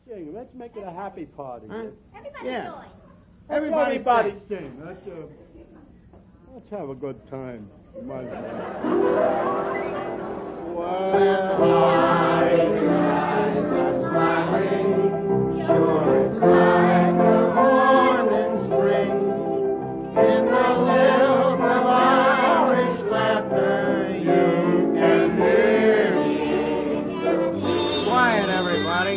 sing. Let's make it a happy party. Huh? Everybody join. Everybody sing. Let's have a good time. Might as well. Eyes are smiling, sure it's like the morning spring. In the lilt of Irish laughter, you can hear me. Quiet, everybody.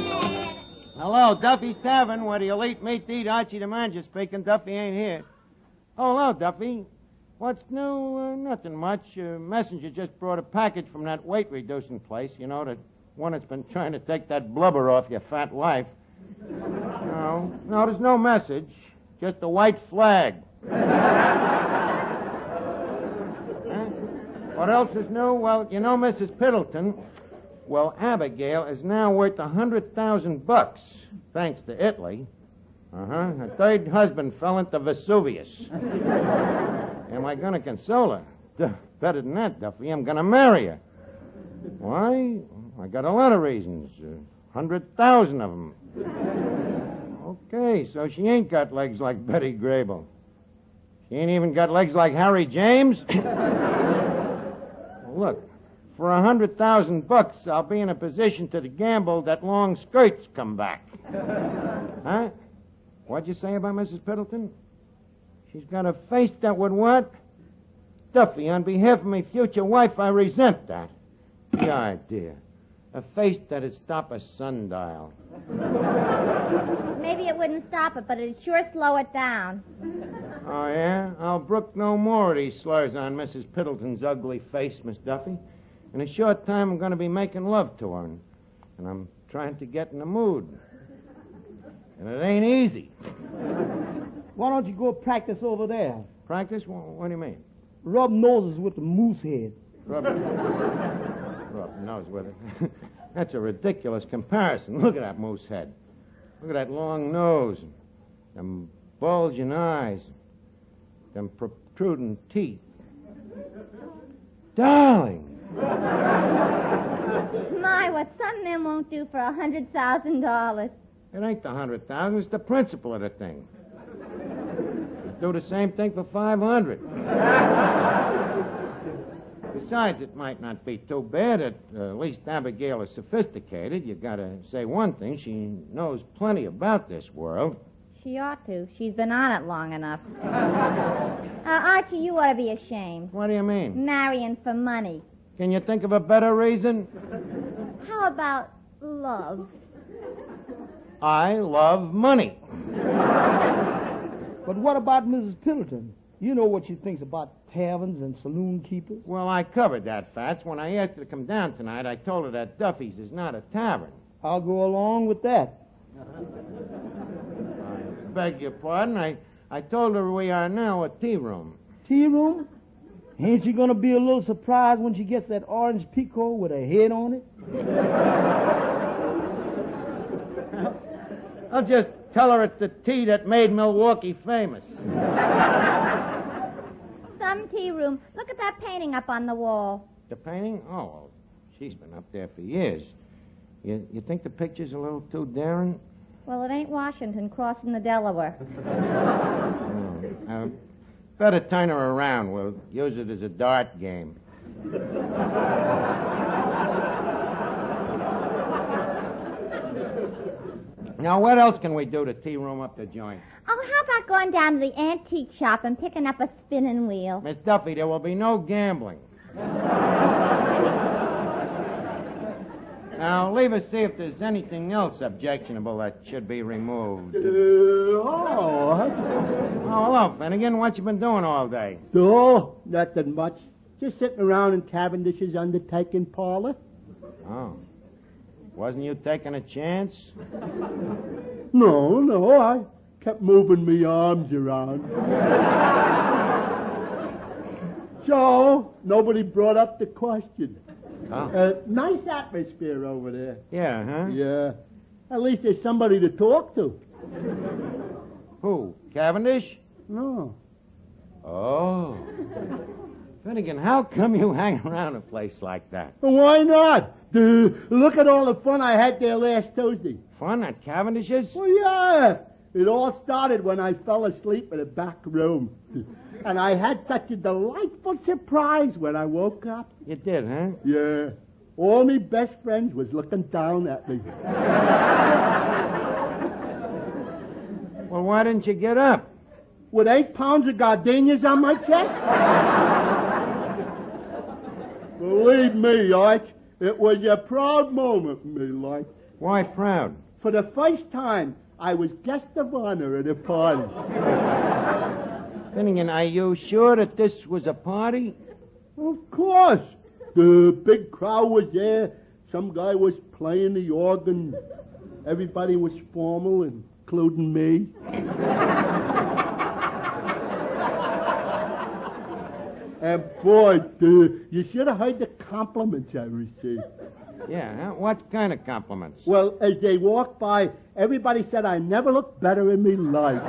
Hello, Duffys Tavern, where the elite meat to eat. Archie the manager speaking. Duffy ain't here. Oh, hello, Duffy. What's new? Nothing much. Messenger just brought a package from that weight-reducing place. You know, that one that's been trying to take that blubber off your fat life. No, there's no message. Just a white flag. Huh? What else is new? Well, you know Mrs. Piddleton. Well, Abigail is now worth $100,000, thanks to Italy. Her third husband fell into Vesuvius. Am I going to console her? Better than that, Duffy. I'm going to marry her. Why? I got a lot of reasons. 100,000 of them. Okay, so she ain't got legs like Betty Grable. She ain't even got legs like Harry James. Well, look, for $100,000, I'll be in a position to gamble that long skirts come back. Huh? What'd you say about Mrs. Piddleton? She's got a face that would what? Duffy, on behalf of my future wife, I resent that. The idea. A face that'd stop a sundial. Maybe it wouldn't stop it, but it'd sure slow it down. Oh, yeah? I'll brook no more of these slurs on Mrs. Piddleton's ugly face, Miss Duffy. In a short time, I'm going to be making love to her, and I'm trying to get in the mood. And it ain't easy. Why don't you go practice over there? Practice? What do you mean? Rub noses with the moose head. Rub nose with it. That's a ridiculous comparison. Look at that moose head. Look at that long nose. Them bulging eyes. Them protruding teeth. Darling! My, what some men won't do for $100,000. It ain't the 100,000. It's the principle of the thing. Do the same thing for 500. Besides, it might not be too bad. At least Abigail is sophisticated. You got to say one thing: she knows plenty about this world. She ought to. She's been on it long enough. Archie, you ought to be ashamed. What do you mean? Marrying for money. Can you think of a better reason? How about love? I love money. But what about Mrs. Piddleton? You know what she thinks about taverns and saloon keepers. Well, I covered that, Fats. When I asked her to come down tonight, I told her that Duffy's is not a tavern. I'll go along with that. I beg your pardon. I told her we are now a tea room. Tea room? Ain't she going to be a little surprised when she gets that orange pico with a head on it? I'll just tell her it's the tea that made Milwaukee famous. Some tea room. Look at that painting up on the wall. The painting? Oh, well, she's been up there for years. You think the picture's a little too daring? Well, it ain't Washington crossing the Delaware. Better turn her around. We'll use it as a dart game. Now, what else can we do to tea room up the joint? Oh, how about going down to the antique shop and picking up a spinning wheel? Miss Duffy, there will be no gambling. Now, leave us see if there's anything else objectionable that should be removed. Hello, Finnegan. What you been doing all day? Oh, nothing much. Just sitting around in Cavendish's undertaking parlor. Oh. Wasn't you taking a chance? No, I kept moving me arms around. So, nobody brought up the question. Oh. Nice atmosphere over there. Yeah, huh? Yeah. At least there's somebody to talk to. Who? Cavendish? No. Oh. Finnegan, how come you hang around a place like that? Why not? Look at all the fun I had there last Tuesday. Fun at Cavendish's? Oh, yeah. It all started when I fell asleep in the back room. And I had such a delightful surprise when I woke up. You did, huh? Yeah. All me best friends was looking down at me. Well, why didn't you get up? With 8 pounds of gardenias on my chest? Believe me, Arch, it was a proud moment for me, like. Why proud? For the first time, I was guest of honor at a party. Finnegan, are you sure that this was a party? Of course. The big crowd was there. Some guy was playing the organ. Everybody was formal, including me. And boy, you should have heard the compliments I received. Yeah, huh? What kind of compliments? Well, as they walked by, everybody said I never looked better in my life.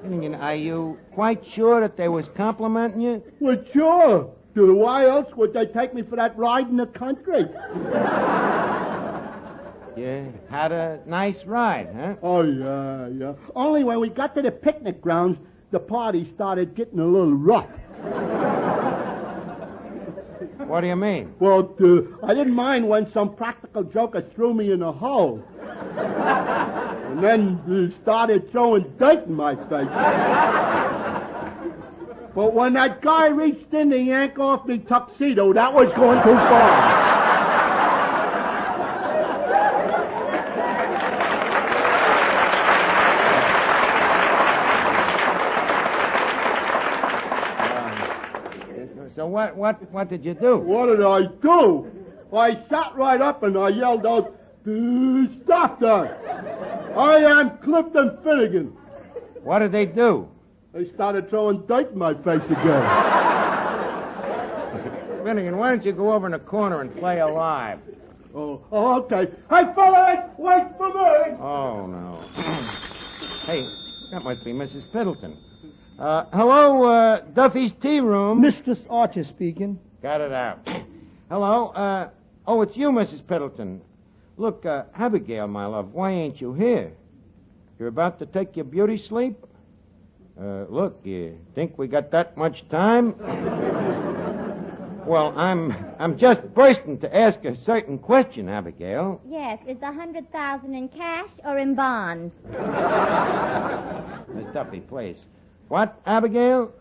Finnegan, are you quite sure that they was complimenting you? Well, sure. Why else would they take me for that ride in the country? You had a nice ride, huh? Oh, yeah. Only when we got to the picnic grounds, the party started getting a little rough. What do you mean? Well, I didn't mind when some practical joker threw me in a hole. And then started throwing dirt in my face. But when that guy reached in to yank off me tuxedo, that was going too far. So what did you do? What did I do? I sat right up and I yelled out, "Stop that! I am Clifton Finnegan." What did they do? They started throwing dirt in my face again. Finnegan, why don't you go over in the corner and play alive? Oh, okay. Hey, fellas, wait for me! Oh, no. Hey, that must be Mrs. Piddleton. Hello, Duffys Tearoom. Mistress Archer speaking. Got it out. Hello, oh, it's you, Mrs. Piddleton. Look, Abigail, my love, why ain't you here? You're about to take your beauty sleep? Look, you think we got that much time? Well, I'm just bursting to ask a certain question, Abigail. Yes, is 100,000 in cash or in bonds? Miss Duffy, please. What, Abigail?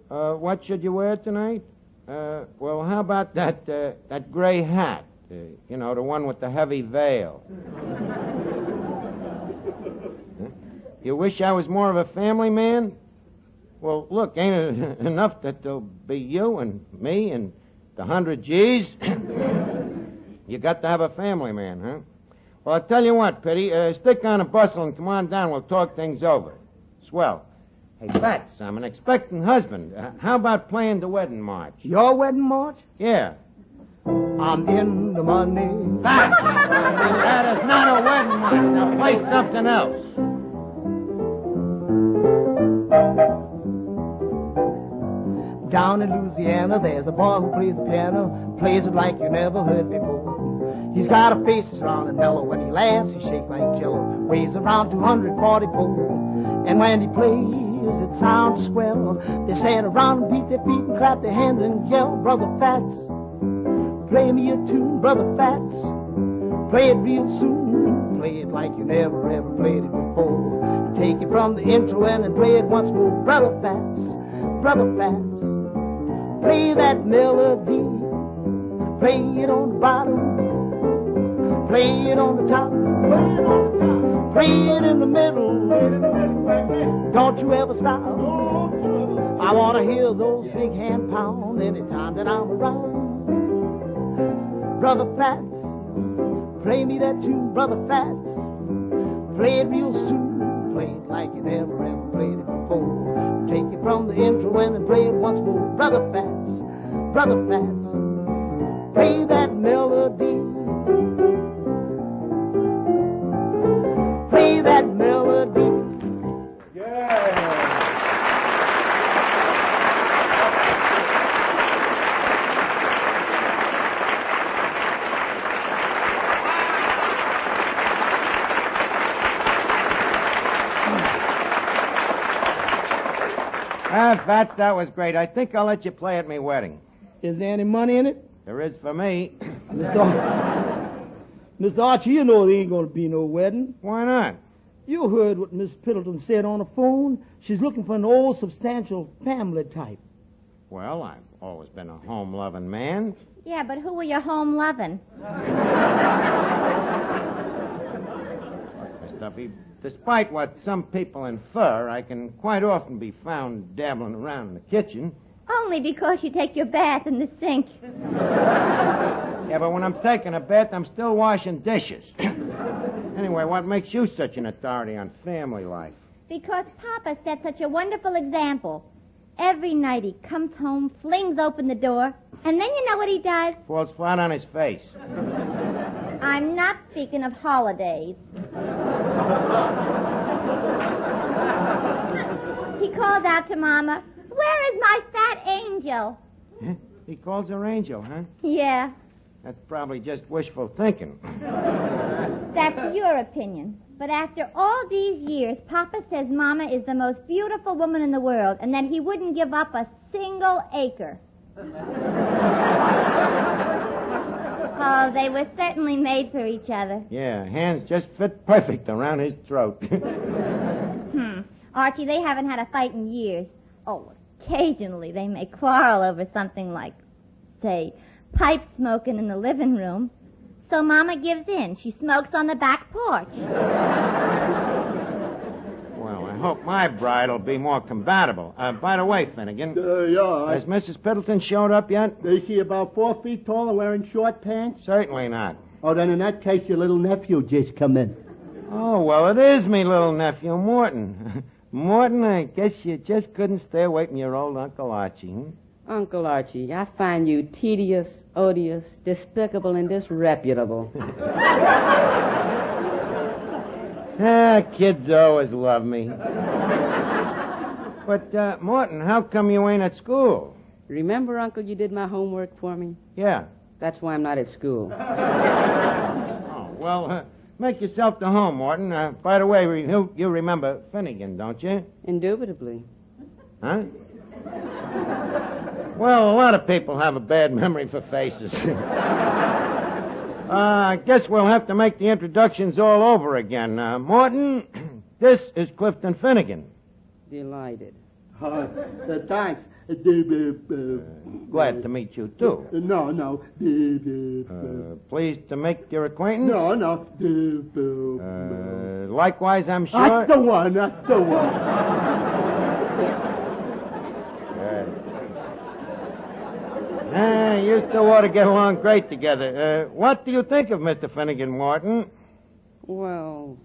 What should you wear tonight? Well, how about that gray hat? You know, the one with the heavy veil. Huh? You wish I was more of a family man? Well, look, ain't it enough that there'll be you and me and the 100 G's? You got to have a family man, huh? Well, I'll tell you what, Pitty, stick on a bustle and come on down. We'll talk things over. Swell. Hey, Bats, I'm an expectant husband. How about playing the wedding march? Your wedding march? Yeah. I'm in the money. Bats! That is not a wedding march. Now play something else. Down in Louisiana, there's a boy who plays the piano, plays it like you never heard before. He's got a face that's round and mellow. When he laughs, he shakes like jello. Weighs around 244. And when he plays, it sounds swell. They stand around and beat their feet and clap their hands and yell, "Brother Fats, play me a tune, Brother Fats. Play it real soon. Play it like you never ever played it before. Take it from the intro and play it once more, Brother Fats, Brother Fats. Play that melody. Play it on the bottom. Play it on the top. Play it in the middle. Don't you ever stop. I want to hear those big hand pound anytime that I'm around. Brother Fats, play me that tune, Brother Fats. Play it real soon. Play it like you never ever played it before. Take it from the intro and then play it once more. Brother Fats, Brother Fats. Play that melody. Play that melody. Yeah. Fats, that was great. I think I'll let you play at my wedding. Is there any money in it? There is for me. Mr. Archie, you know there ain't going to be no wedding. Why not? You heard what Miss Piddleton said on the phone. She's looking for an old, substantial family type. Well, I've always been a home-loving man. Yeah, but who are you home loving? Miss Duffy, despite what some people infer, I can quite often be found dabbling around in the kitchen. Only because you take your bath in the sink. Yeah, but when I'm taking a bath, I'm still washing dishes. Anyway, what makes you such an authority on family life? Because Papa set such a wonderful example. Every night he comes home, flings open the door, and then you know what he does? Falls flat on his face. I'm not speaking of holidays. He calls out to Mama, "Where is my fat angel?" Huh? He calls her Angel, huh? Yeah, That's probably just wishful thinking. that's your opinion. But after all these years, Papa says Mama is the most beautiful woman in the world and that he wouldn't give up a single acre. Oh, they were certainly made for each other. Yeah, hands just fit perfect around his throat. Archie, they haven't had a fight in years. Oh, occasionally they may quarrel over something like, say, pipe smoking in the living room. So Mama gives in. She smokes on the back porch. Well, I hope my bride will be more compatible. By the way, Finnegan, Yeah. has Mrs. Piddleton showed up yet? Is she about 4 feet tall and wearing short pants? Certainly not. Oh, then in that case, your little nephew just come in. Oh, well, it is me little nephew, Morton. Morton, I guess you just couldn't stay away from your old Uncle Archie, hmm? Uncle Archie, I find you tedious, odious, despicable, and disreputable. Kids always love me. But, Morton, how come you ain't at school? Remember, Uncle, you did my homework for me? Yeah. That's why I'm not at school. Oh, well, make yourself to home, Morton. By the way, you remember Finnegan, don't you? Indubitably. Huh? Well, a lot of people have a bad memory for faces. I guess we'll have to make the introductions all over again. Morton, this is Clifton Finnegan. Delighted. Thanks. Glad to meet you, too. No. Pleased to make your acquaintance? No. Likewise, I'm sure. That's the one. You two ought to get along great together. What do you think of Mr. Finnegan, Morton? Well,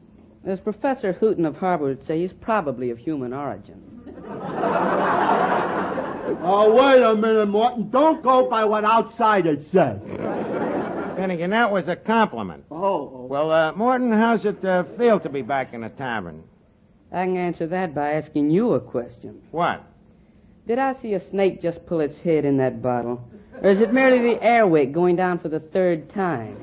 as Professor Hooton of Harvard would say, he's probably of human origin. Oh, wait a minute, Morton. Don't go by what outsiders say. Finnegan, that was a compliment. Oh. Well, Morton, how's it feel to be back in the tavern? I can answer that by asking you a question. What? Did I see a snake just pull its head in that bottle? Or is it merely the airwick going down for the third time?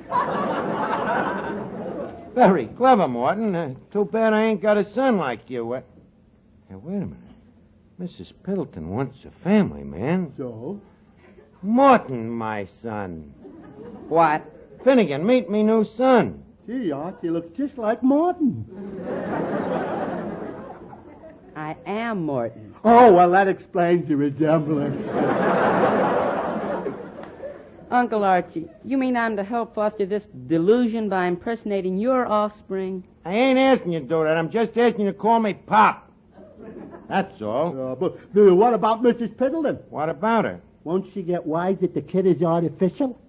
Very clever, Morton. Too bad I ain't got a son like you. Hey, wait a minute. Mrs. Piddleton wants a family, man. So? Morton, my son. What? Finnegan, meet me new son. Gee, Archie looks just like Morton. I am Morton. Oh, well, that explains the resemblance. Uncle Archie, you mean I'm to help foster this delusion by impersonating your offspring? I ain't asking you to do that. I'm just asking you to call me Pop. That's all. But what about Mrs. Piddleton? What about her? Won't she get wise that the kid is artificial?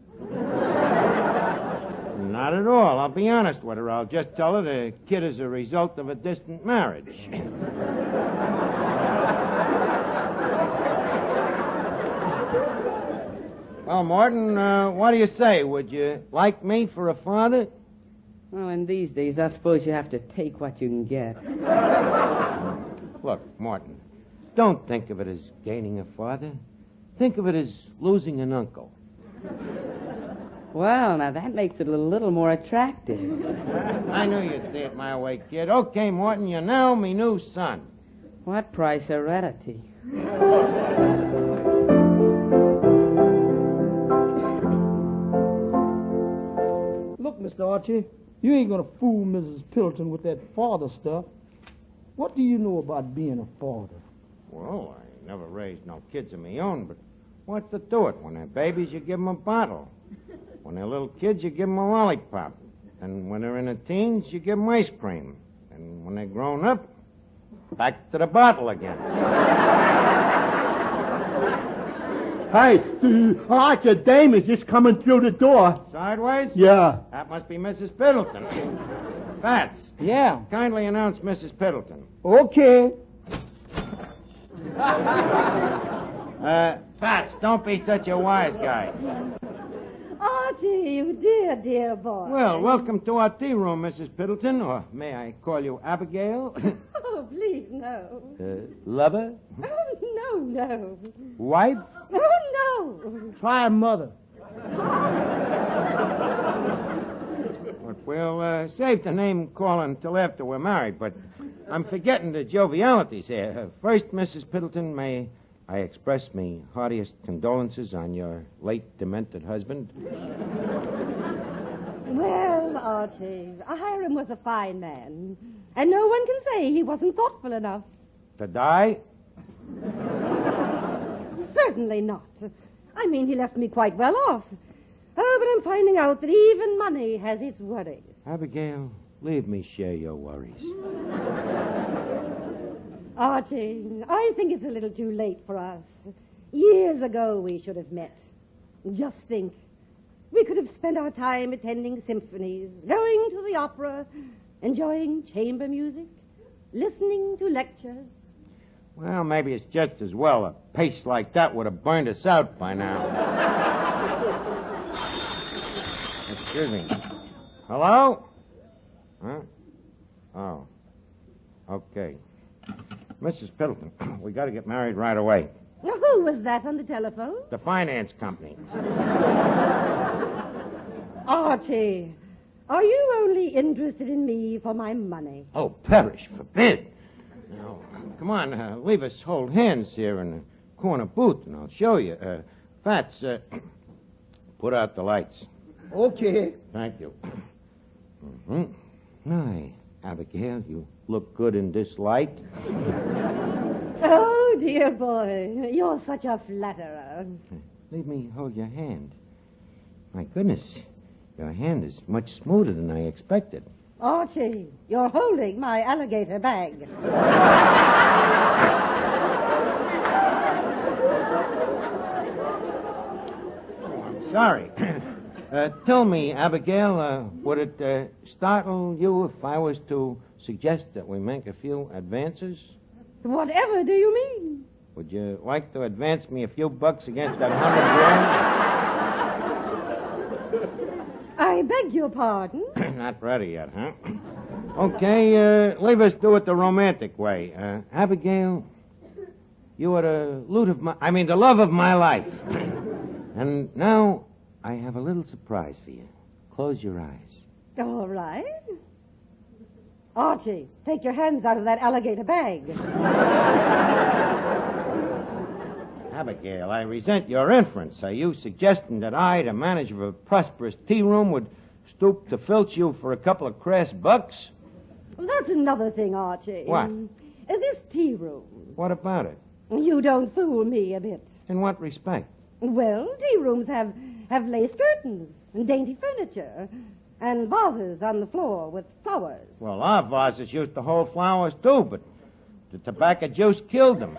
Not at all. I'll be honest with her. I'll just tell her the kid is a result of a distant marriage. Well, Morton, what do you say? Would you like me for a father? Well, in these days, I suppose you have to take what you can get. Look, Morton, don't think of it as gaining a father. Think of it as losing an uncle. Well, now that makes it a little more attractive. I knew you'd see it my way, kid. Okay, Morton, you're now me new son. What price heredity? Look, Mr. Archie, you ain't gonna fool Mrs. Pilton with that father stuff. What do you know about being a father? Well, I never raised no kids of my own, but what's to do it? When they're babies, you give them a bottle. When they're little kids, you give them a lollipop. And when they're in the teens, you give them ice cream. And when they're grown up, back to the bottle again. Hey, Archer Dame is just coming through the door. Sideways? Yeah. That must be Mrs. Piddleton. Fats, Yeah. kindly announce Mrs. Piddleton. Okay. Fats, don't be such a wise guy. Archie, you dear, dear boy. Well, welcome to our tea room, Mrs. Piddleton, or may I call you Abigail? Oh, please, no. Lover? Oh, no. Wife? Oh, no. Try mother. But we'll save the name calling till after we're married, but I'm forgetting the jovialities here. First, Mrs. Piddleton, may I express me heartiest condolences on your late demented husband. Well, Archie, Hiram was a fine man, and no one can say he wasn't thoughtful enough. To die? Certainly not. I mean, he left me quite well off. Oh, but I'm finding out that even money has its worries. Abigail, leave me share your worries. Archie, I think it's a little too late for us. Years ago we should have met. Just think. We could have spent our time attending symphonies, going to the opera, enjoying chamber music, listening to lectures. Well, maybe it's just as well. A pace like that would have burned us out by now. Excuse me. Hello? Huh? Oh. Okay. Mrs. Piddleton, we got to get married right away. Who was that on the telephone? The finance company. Archie, are you only interested in me for my money? Oh, perish forbid. Now, come on, leave us hold hands here in the corner booth, and I'll show you. Fats, put out the lights. Okay. Thank you. Hi, Abigail, you look good in this light. Oh, dear boy, you're such a flatterer. Leave me hold your hand. My goodness, your hand is much smoother than I expected. Archie, you're holding my alligator bag. Oh, I'm sorry. Tell me, Abigail, would it startle you if I was to suggest that we make a few advances? Whatever do you mean? Would you like to advance me a few bucks against that 100 grand? I beg your pardon? Not ready yet, huh? Okay, leave us do it the romantic way. Abigail, you are the the love of my life. And now I have a little surprise for you. Close your eyes. All right. Archie, take your hands out of that alligator bag. Abigail, I resent your inference. Are you suggesting that I, the manager of a prosperous tea room, would stoop to filch you for a couple of crass bucks? Well, that's another thing, Archie. What? This tea room. What about it? You don't fool me a bit. In what respect? Well, tea rooms have lace curtains and dainty furniture and vases on the floor with flowers. Well, our vases used to hold flowers, too, but the tobacco juice killed them.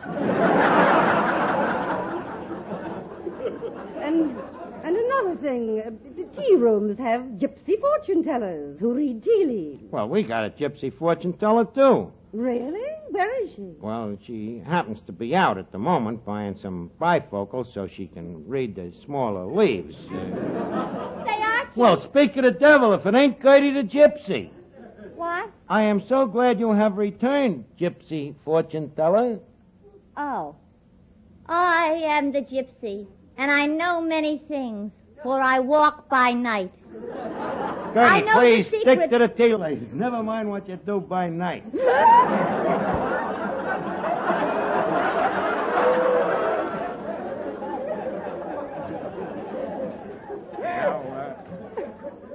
And another thing, the tea rooms have gypsy fortune tellers who read tea leaves. Well, we got a gypsy fortune teller, too. Really? Where is she? Well, she happens to be out at the moment buying some bifocals so she can read the smaller leaves. Say, Archie. Well, speak of the devil, if it ain't Gertie the gypsy. What? I am so glad you have returned, gypsy fortune teller. Oh. I am the gypsy, and I know many things, for I walk by night. I Gertie, know please the stick secret. to the tea ladies. Never mind what you do by night.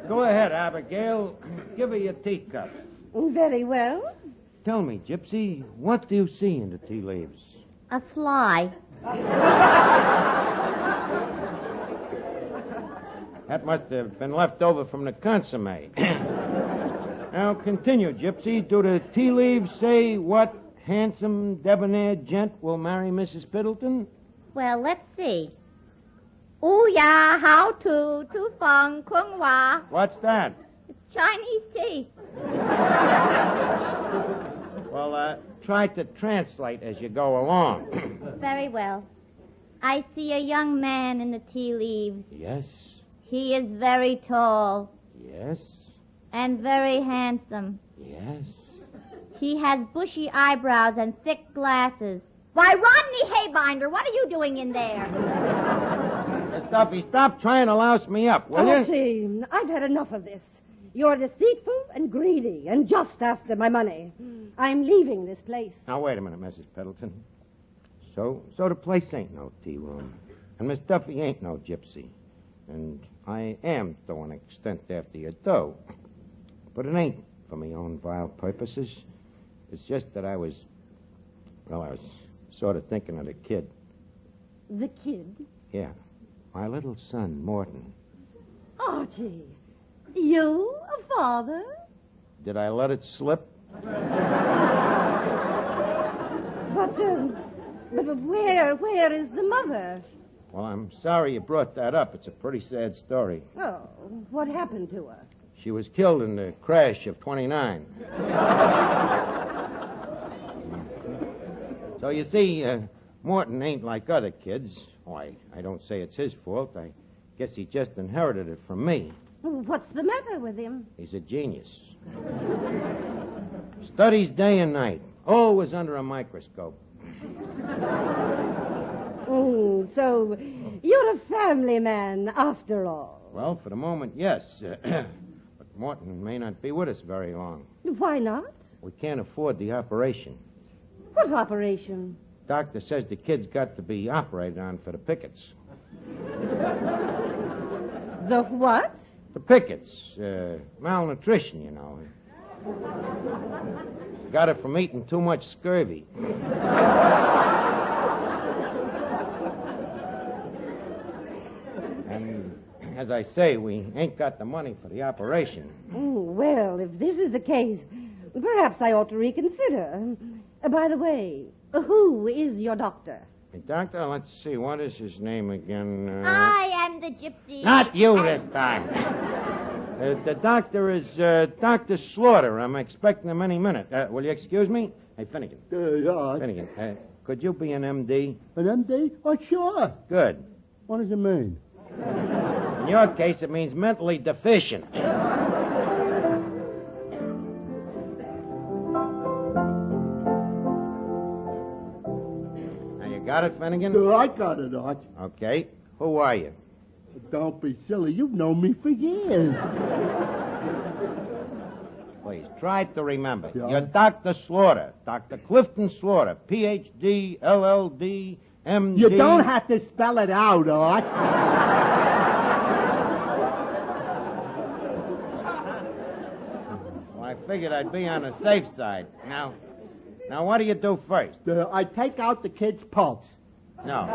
Go ahead, Abigail. Give her your teacup. Very well. Tell me, Gypsy, what do you see in the tea leaves? A fly. That must have been left over from the consomme. Now, continue, Gypsy. Do the tea leaves say what handsome, debonair gent will marry Mrs. Piddleton? Well, let's see. Ooh ya, how to fong kung wa. What's that? It's Chinese tea. Well, try to translate as you go along. Very well. I see a young man in the tea leaves. Yes, He is very tall yes, and very handsome. yes. He has bushy eyebrows and thick glasses. Why, Rodney Haybinder, what are you doing in there? Miss Duffy, stop trying to louse me up, will you? Archie, I've had enough of this. You're deceitful and greedy and just after my money. I'm leaving this place. Now, wait a minute, Mrs. Piddleton. So the place ain't no tea room. And Miss Duffy ain't no gypsy. And I am throwing an extent after your dough. But it ain't for me own vile purposes. It's just that I was sort of thinking of the kid. The kid? Yeah, my little son, Morton. Archie, you a father? Did I let it slip? But where is the mother? Well, I'm sorry you brought that up. It's a pretty sad story. Oh, what happened to her? She was killed in the crash of 29. So you see, Morton ain't like other kids. Why, I don't say it's his fault. I guess he just inherited it from me. What's the matter with him? He's a genius. Studies day and night. Always under a microscope. So you're a family man after all. Well, for the moment, yes. But Morton may not be with us very long. Why not? We can't afford the operation. What operation? Doctor says the kid's got to be operated on for the pickets. The what? The pickets. Malnutrition, you know. Got it from eating too much scurvy. And as I say, we ain't got the money for the operation. Well, if this is the case, perhaps I ought to reconsider. By the way, who is your doctor? Hey, Doctor, let's see. What is his name again? I am the gypsy. Not you this time. The doctor is Dr. Slaughter. I'm expecting him any minute. Will you excuse me? Hey, Finnegan. Yeah. Finnegan, could you be an MD? An MD? Oh, sure. Good. What does it mean? In your case, it means mentally deficient. Now, you got it, Finnegan? I got it, Arch. Okay. Who are you? Don't be silly. You've known me for years. Please, try to remember. Yeah. You're Dr. Slaughter. Dr. Clifton Slaughter. Ph.D., LL.D., M.D. You don't have to spell it out, Arch. Well, I figured I'd be on the safe side. Now, what do you do first? I take out the kid's pulse. No.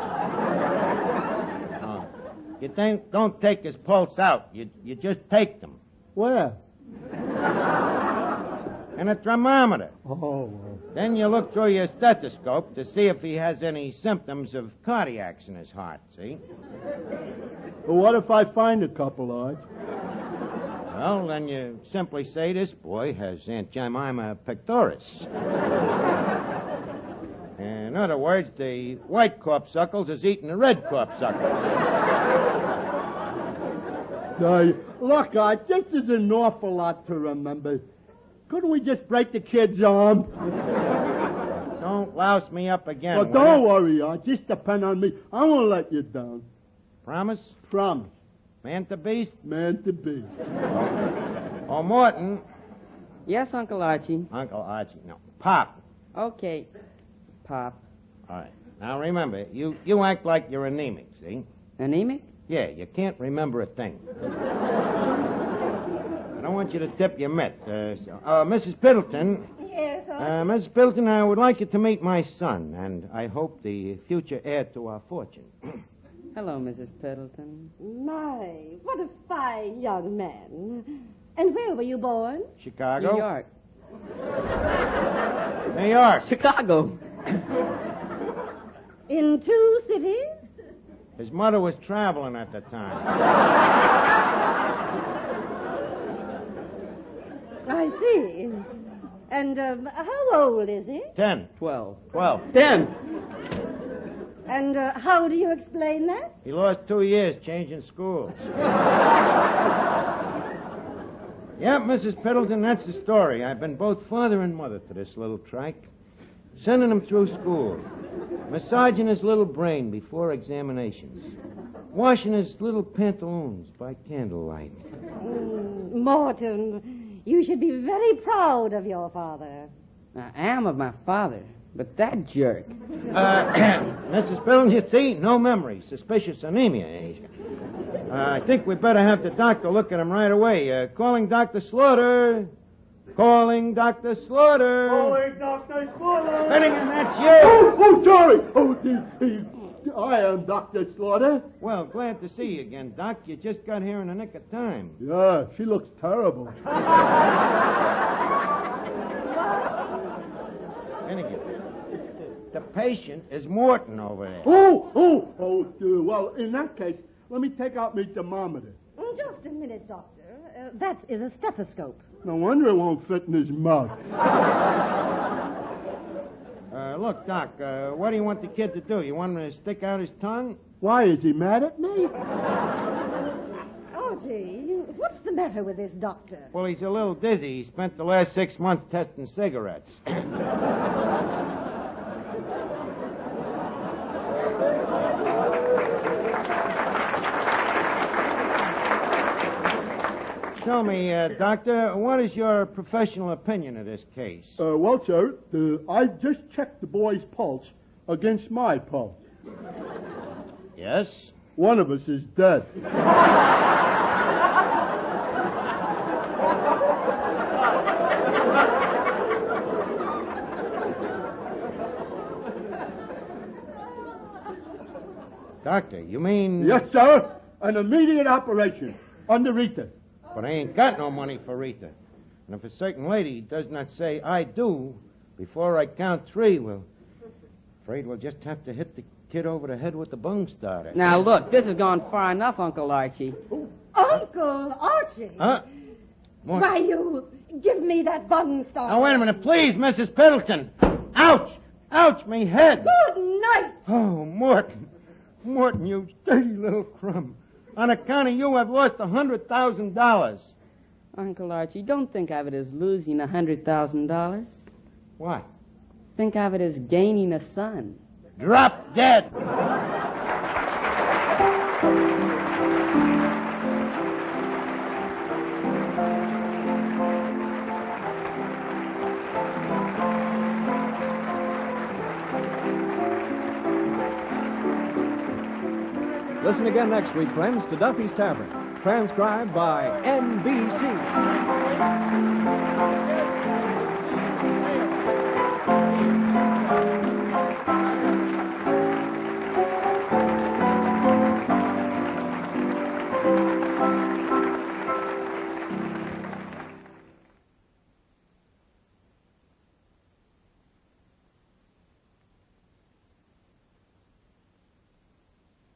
You don't take his pulse out. You just take them. Where? And a thermometer. Oh. Then you look through your stethoscope to see if he has any symptoms of cardiacs in his heart, see? Well, what if I find a couple, Arch? Well, then you simply say this boy has angina pectoris. In other words, the white corpuscles is eating the red corpuscles. Look, Arch, this is an awful lot to remember. Couldn't we just break the kid's arm? Don't louse me up again. Well, don't worry, Arch. Just depend on me. I won't let you down. Promise? Promise. Man to beast? Man to be. Oh, Morton. Yes, Uncle Archie. Uncle Archie. No, Pop. Okay, Pop. All right. Now, remember, you act like you're anemic, see? Anemic? Yeah, you can't remember a thing. want you to tip your mitt. Mrs. Piddleton. Yes, Mrs. Piddleton, I would like you to meet my son, and I hope the future heir to our fortune. Hello, Mrs. Piddleton. My, what a fine young man. And where were you born? Chicago? New York. New York. Chicago. In 2 cities? His mother was traveling at the time. I see. And how old is he? 10. 12. 12. 10. And how do you explain that? He lost 2 years changing schools. Yep, Mrs. Piddleton, that's the story. I've been both father and mother to this little trike. Sending him through school. Massaging his little brain before examinations. Washing his little pantaloons by candlelight. Morton, you should be very proud of your father. I am of my father, but that jerk. Mrs. Piddleton, you see, no memory. Suspicious anemia. I think we better have the doctor look at him right away. Calling Dr. Slaughter. Calling Dr. Slaughter. Calling Dr. Slaughter. Finnegan, that's you. Oh, sorry. I am Dr. Slaughter. Well, glad to see you again, Doc. You just got here in the nick of time. Yeah, she looks terrible. Finnegan, the patient is Morton over there. Well, in that case, let me take out my thermometer. Just a minute, Doctor. That is a stethoscope. No wonder it won't fit in his mouth. Look, Doc, what do you want the kid to do? You want him to stick out his tongue? Why, is he mad at me? Archie, what's the matter with this doctor? Well, he's a little dizzy. He spent the last 6 months testing cigarettes. Tell me, Doctor, what is your professional opinion of this case? Well, sir, I just checked the boy's pulse against my pulse. Yes? One of us is dead. Doctor, you mean... Yes, sir. An immediate operation under Rita. But I ain't got no money for Rita. And if a certain lady does not say, I do, before I count 3, well, afraid we'll just have to hit the kid over the head with the bung starter. Now, look, this has gone far enough, Uncle Archie. Uncle Archie? Huh? What? Why, you give me that bung starter. Now, wait a minute, please, Mrs. Piddleton. Ouch! Ouch, me head! Good night. Oh, Morton. Morton, you dirty little crumb. On account of you, I've lost $100,000. Uncle Archie, don't think of it as losing $100,000. What? Think of it as gaining a son. Drop dead. Listen again next week, friends, to Duffys Tavern, transcribed by NBC.